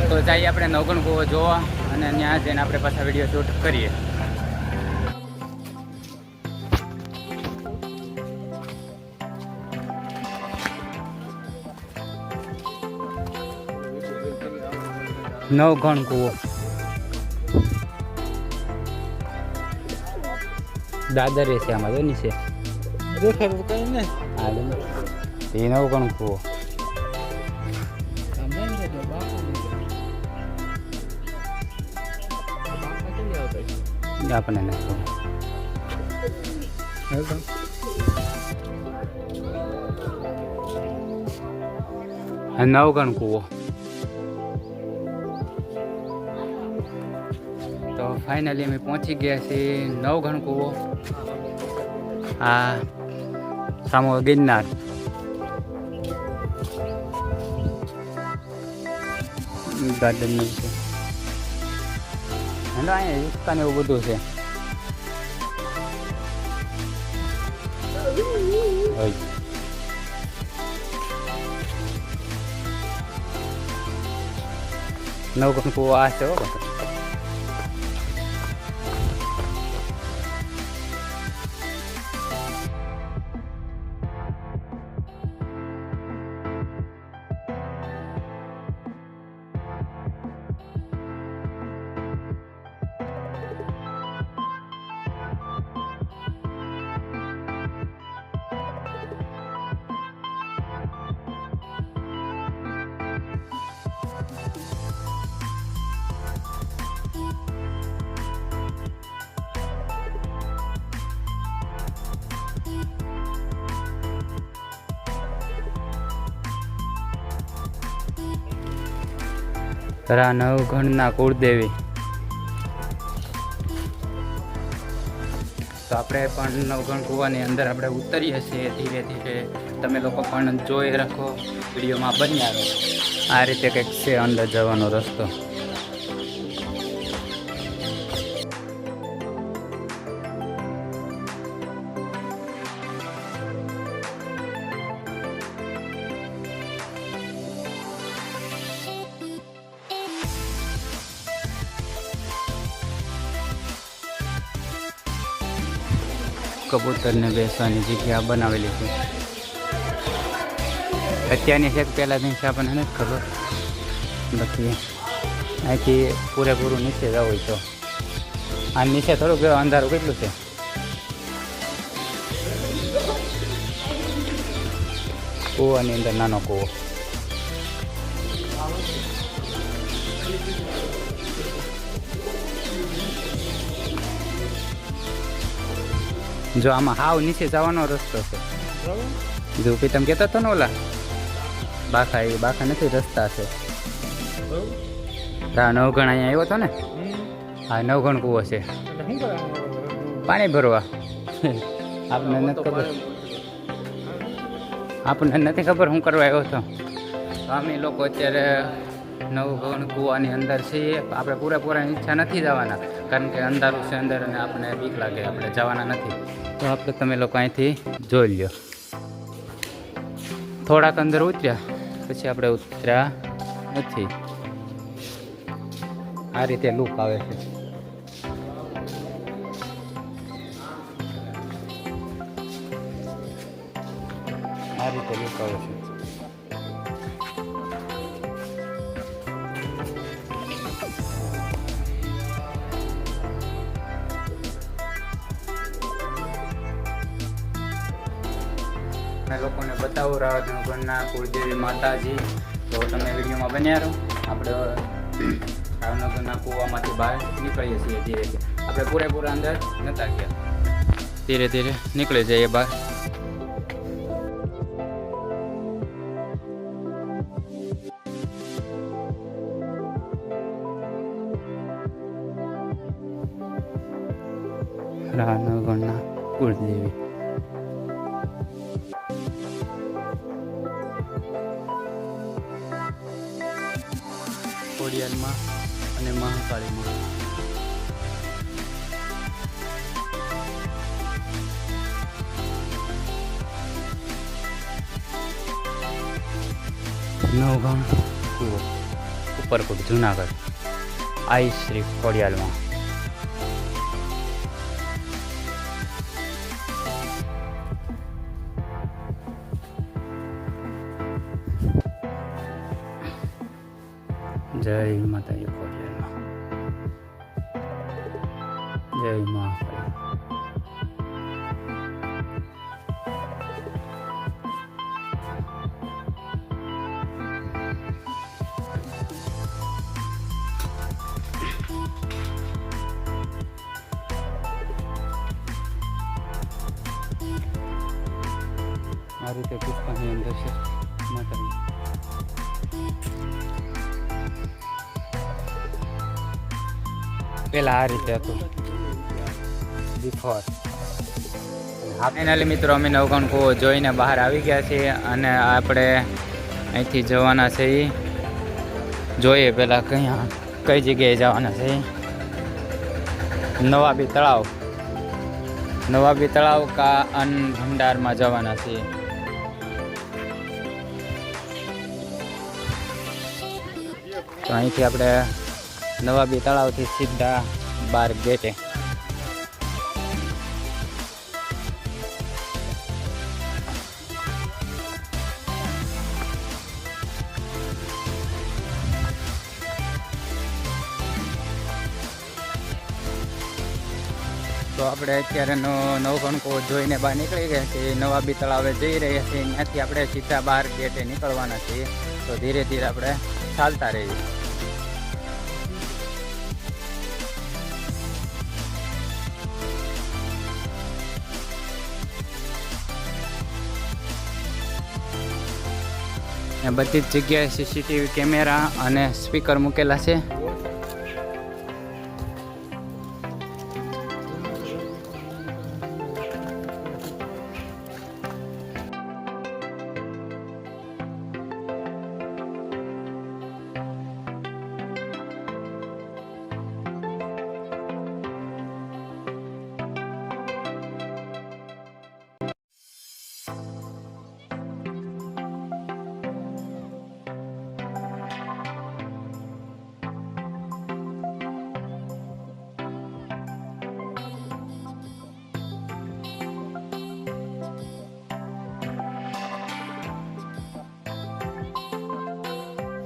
તો જઈએ આપણે નવગણ કૂવો જોવા અને ત્યાં જઈને આપણે પાછા વિડીયો શૂટ કરીએ. નવગણ કૂવો દાદરે છે આમાં જો નીચે દેખાતું કઈ નહીં. હા એ નવગણ કૂવો આપણને નથી નવગણ કૂવો. તો ફાઇનલી અમે પહોંચી ગયા છીએ નવગણ કૂવો. આ સામો ગિરનાર. ગાર્ડન છે હેલો, અહીંયા રિક્ષા ને એવું બધું છે. નવગણ કૂવો આ છે. નવગણના કુળદેવી. તો આપણે પણ નવગણ કૂવાની અંદર આપણે ઉતરીએ છીએ ધીરે ધીરે. તમે લોકો પણ જોઈ રાખો, વિડીયોમાં બન્યા રહો. આ રીતે કંઈક છે અંદર જવાનો રસ્તો. કબૂતરને બેસવાની જગ્યા બનાવેલી છે. અત્યારની છે પહેલાંની છે આપણને નથી ખબર. બાકી અહીંથી પૂરેપૂરું નીચે જવું હોય તો આ નીચે થોડુંક અંધારું કેટલું છે. કૂવાની અંદર નાનો કૂવો. જો આમાં હાવ નીચે જવાનો રસ્તો છે. જો તમે કહેતા હતો ને ઓલા બાખા, એ બાખા નથી, રસ્તા છે. હા, નવગણ અહીંયા આવ્યો હતો ને. હા, નવગણ કૂવો છે. પાણી ભરવા. આપણને નથી ખબર, આપણને નથી ખબર શું કરવા આવ્યો હતો. અમે લોકો અત્યારે નવગણ કૂવાની અંદર છીએ. આપણે પૂરેપૂરા ઈચ્છા નથી જવાના, કારણ કે અંધારું છે અંદર અને આપણને બીક લાગે, આપણે જવાના નથી. તો આપણે તમે લોકો અહીંથી જોઈ લ્યો. થોડાક અંદર ઉતર્યા પછી આપણે ઉતર્યા નથી. આ રીતે લુક આવે છે. આ રીતે લુક આવે છે. લોકોને બતાવું રાવતનગરના કુળદેવી માતાજી. તો તમે વિડીયોમાં બન્યા રહો. આપણે રાવનગરના કૂવામાંથી બહાર નીકળીએ છીએ ધીરે ધીરે. આપણે પૂરેપૂરા અંદર નતા ગયા, ધીરે ધીરે નીકળી જઈએ બહાર. રાવનગરના કુળદેવી. ખોડિયારમાં અને મહાકાળીમાં. નવગામ કૂવો ઉપરકોટ જુનાગઢ આઈ શ્રી ખોડિયાલમાં. જય માતાજી ખોડિયાલમાં. જય મા. આ રીતે પુષ્પાની અંદર છે માતાજી. પેલા આ રીતે હતું બિફોર. ફાઇનલી મિત્રો અમે નવગામ કૂવો જોઈને બહાર આવી ગયા છીએ અને આપણે અહીંથી જવાના છે. જોઈએ પહેલાં કઈ જગ્યાએ જવાના છે. નવાબી તળાવ કા અન્ન ભંડારમાં જવાના છીએ. તો અહીંથી આપણે નવાબી તળાવથી સીધા 12 ગેટે. તો આપણે અત્યારે નવગામ કૂવો જોઈને બહાર નીકળી ગયા છીએ. નવાબી તળાવે જઈ રહ્યા છીએ. ત્યાંથી આપણે સીધા 12 ગેટે નીકળવાના છીએ. તો ધીરે ધીરે આપણે ચાલતા રહીએ. બધી જ જગ્યાએ સીસીટીવી કેમેરા અને સ્પીકર મૂકેલા છે.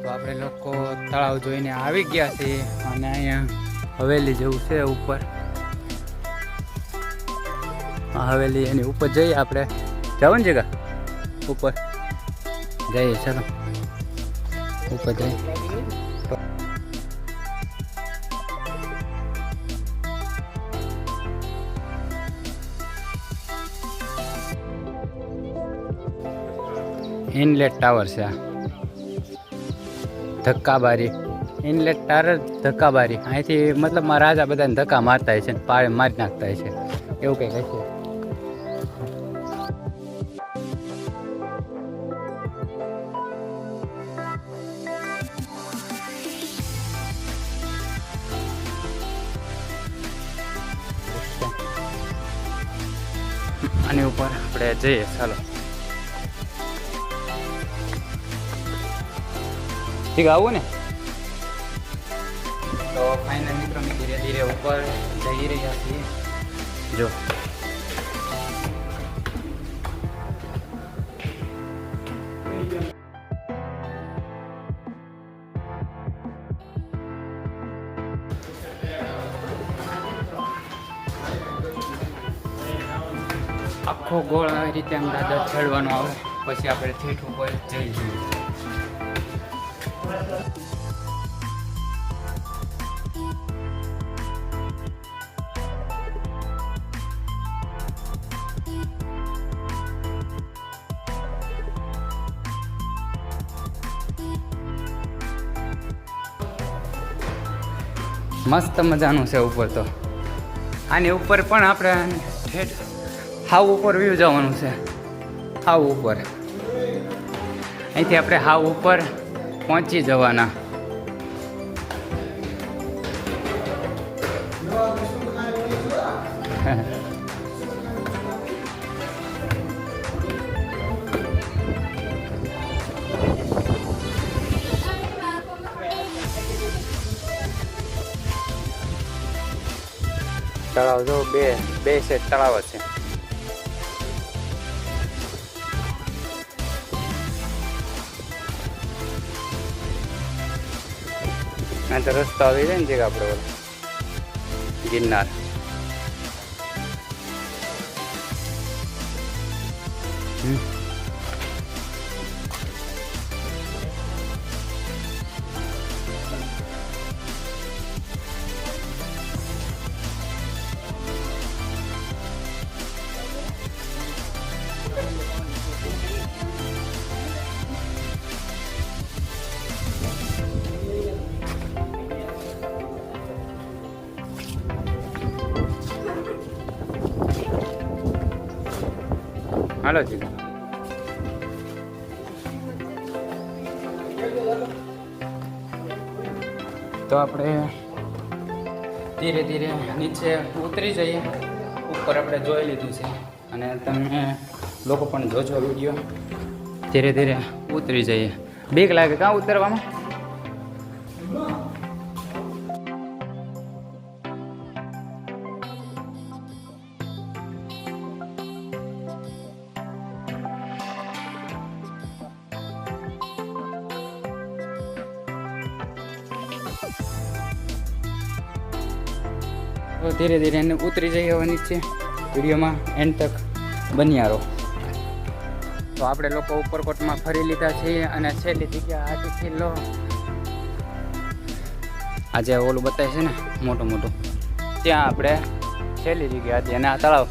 તો આપણે લોકો તળાવ જોઈને આવી ગયા છીએ અને અહીંયા હવેલી જેવું છે ઉપર. આ હવેલી એની ઉપર જઈએ આપણે. જવાનું છે કા ઉપર જઈએ. ચાલો ઉપર જઈએ. ઇનલેટ ટાવર છે આ. ધક્કાબારી ઇનલેટ ટાવર ધક્કાબારી. અહીંથી મતલબ રાજા બધાને ધક્કા મારતા હોય છે ને પાળે મારી નાખતા હોય છે એવું કંઈક હશે. આની ઉપર આપણે જઈએ. ચાલો ઠીક આવું ને. તો ફાઇનલ મિત્રો અમે ધીરે ધીરે ઉપર જઈ રહ્યા છીએ. જો આખો ગોળ આવી રીતે આમ દાદા ચડવાનો આવે પછી આપણે ઠેઠ ઉપર જઈ જઈએ. મસ્ત મજાનું છે ઉપર. તો આની ઉપર પણ આપણે ઠેઠ હાવ ઉપર વ્યૂ જવાનું છે. હાવ ઉપર અહીંથી આપણે હાવ ઉપર પહોંચી જવાના. તળાવ જો બે સેટ તળાવ છે. આ તો રસ્તો આવી જાય ને જે આપણે ગિરનાર. હાલો જી. તો આપણે ધીરે ધીરે નીચે ઉતરી જઈએ. ઉપર આપણે જોઈ લીધું છે અને તમે લોકો પણ જોજો વિડીયો. ધીરે ધીરે ઉતરી જઈએ. બીક લાગે કાં ઉતરવામાં? તો ધીરે ધીરે એને ઉતરી જઈએ હવે નીચે. વિડીયોમાં એન્ડ તક બન્યા રહો. તો આપણે લોકો ઉપરકોટમાં ફરી લીધા છીએ અને છેલ્લી જગ્યા આથી લો આજે ઓલું બતાવે છે ને મોટું મોટું, ત્યાં આપણે છેલ્લી જગ્યા હતી. અને આ તળાવ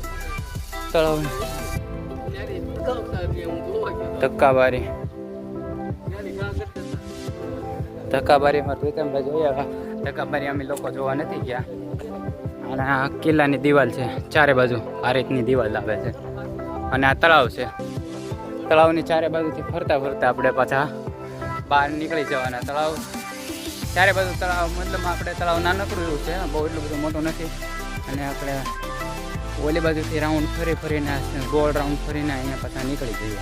ધક્કાબારીમાં પ્રીતમભાઈ જોયા. ધક્કાબારી અમે લોકો જોવા નથી ગયા. અને આ કિલ્લાની દિવાલ છે, ચારે બાજુ આ રીતની દિવાલ આવે છે. અને આ તળાવ છે. તળાવની ચારે બાજુથી ફરતા ફરતા આપણે પાછા બહાર નીકળી જવાના. તળાવ ચારે બાજુ તળાવ મતલબ આપણે તળાવ નાનકડું એવું છે, બહુ એટલું બધું મોટું નથી. અને આપણે ઓલી બાજુથી રાઉન્ડ ફરીને ગોળ રાઉન્ડ ફરીને અહીંયા પાછા નીકળી જઈએ.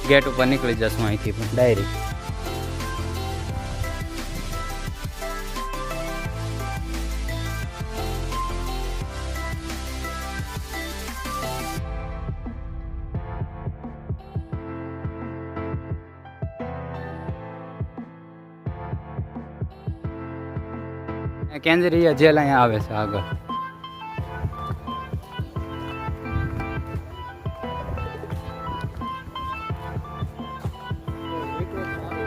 ગેટ ઉપર નીકળી જશું અહીંથી પણ ડાયરેક્ટ. કેન્દ્રીય જેલ અહીંયા આવે છે આગળ.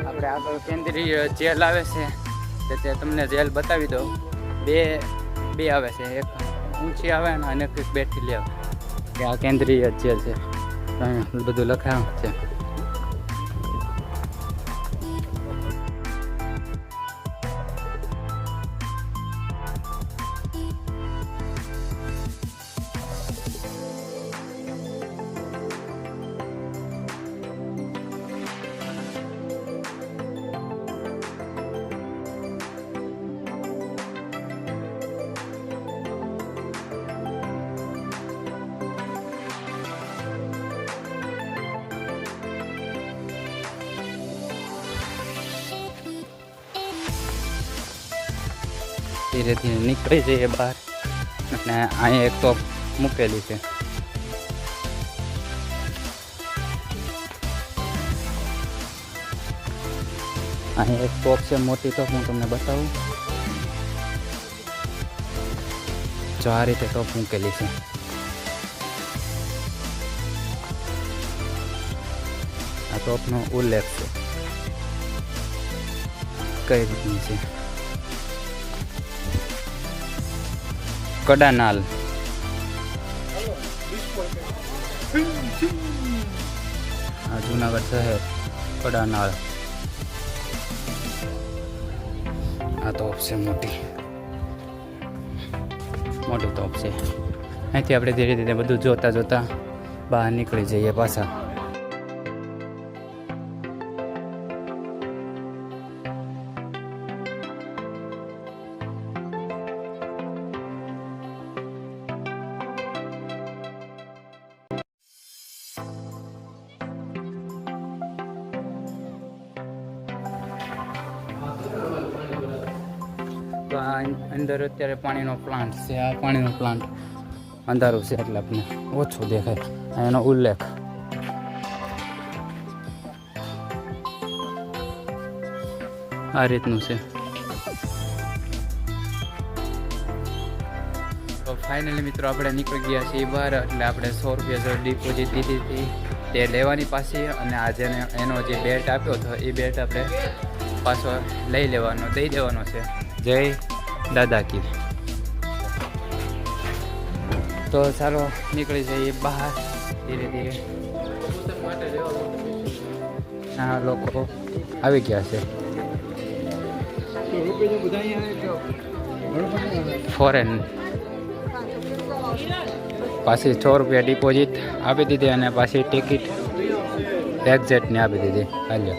આપણે આગળ કેન્દ્રીય જેલ આવે છે તે તમને જેલ બતાવી દઉં. બે આવે છે, એક ઊંચી આવે અને એક બેઠી આવે. કે આ કેન્દ્રીય જેલ છે, બધું લખાયું છે. ધીરે ધીરે નીકળી જઈએ બહાર. અને અહીંયા એક તોપ મૂકેલી છે. અહીંયા એક તોપ છે મોટી તોપ, હું તમને બતાવું. જો આ રીતે તોપ મૂકેલી છે. આ તોપનો ઉલ્લેખ છે કઈ રીતની છે. કડાનાલ આ જુનાગઢ શહેર કડાનાલ. આ તોપ છે મોટી તોપ છે. અહીંથી આપણે ધીરે ધીરે બધું જોતા બહાર નીકળી જઈએ પાછા. તો આ અંદર અત્યારે પાણીનો પ્લાન્ટ છે. આ પાણીનો પ્લાન્ટ અંધારું છે એટલે આપણે ઓછું દેખાય. એનો ઉલ્લેખ આ રીતનું છે. તો ફાઇનલી મિત્રો આપણે નીકળી ગયા છીએ બહાર. એટલે આપણે 100 રૂપિયા જો ડિપોઝિટ દીધી હતી તે લેવાની પાછી, અને આજે એનો જે બેલ્ટ આપ્યો હતો એ બેલ્ટ આપણે પાછો લઈ લેવાનો, દઈ દેવાનો છે. જય દાદા કી. તો ચાલો નીકળી જઈએ બહાર ધીરે ધીરે. આ લોકો આવી ગયા છે ફોરેન. પાછી 100 રૂપિયા ડિપોઝિટ આપી દીધી અને પાછી ટિકિટ એક્ઝેક્ટની આપી દીધી. હાલ્યો.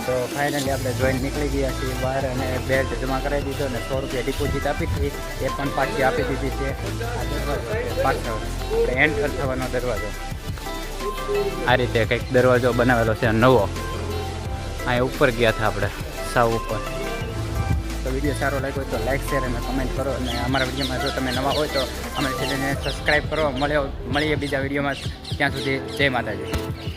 તો ફાઇનલી આપણે જોઈને નીકળી ગયા છીએ બહાર અને બેલ્ટ જમા કરાવી દીધો અને 100 રૂપિયા ડિપોઝિટ આપી હતી એ પણ પાછી આપી દીધી છે. આ દરવાજો પાછળ આપણે એન્ટર થવાનો દરવાજો. આ રીતે કંઈક દરવાજો બનાવેલો છે નવો. અહીંયા ઉપર ગયા હતા આપણે, સાવ ઉપર. તો વિડીયો સારો લાગ્યો હોય તો લાઈક શેર અને કમેન્ટ કરો, અને અમારા વિડીયોમાં જો તમે નવા હોય તો અમારી ચેનલને સબસ્ક્રાઈબ કરો. મળીએ બીજા વિડીયોમાં. ત્યાં સુધી જય માતાજી.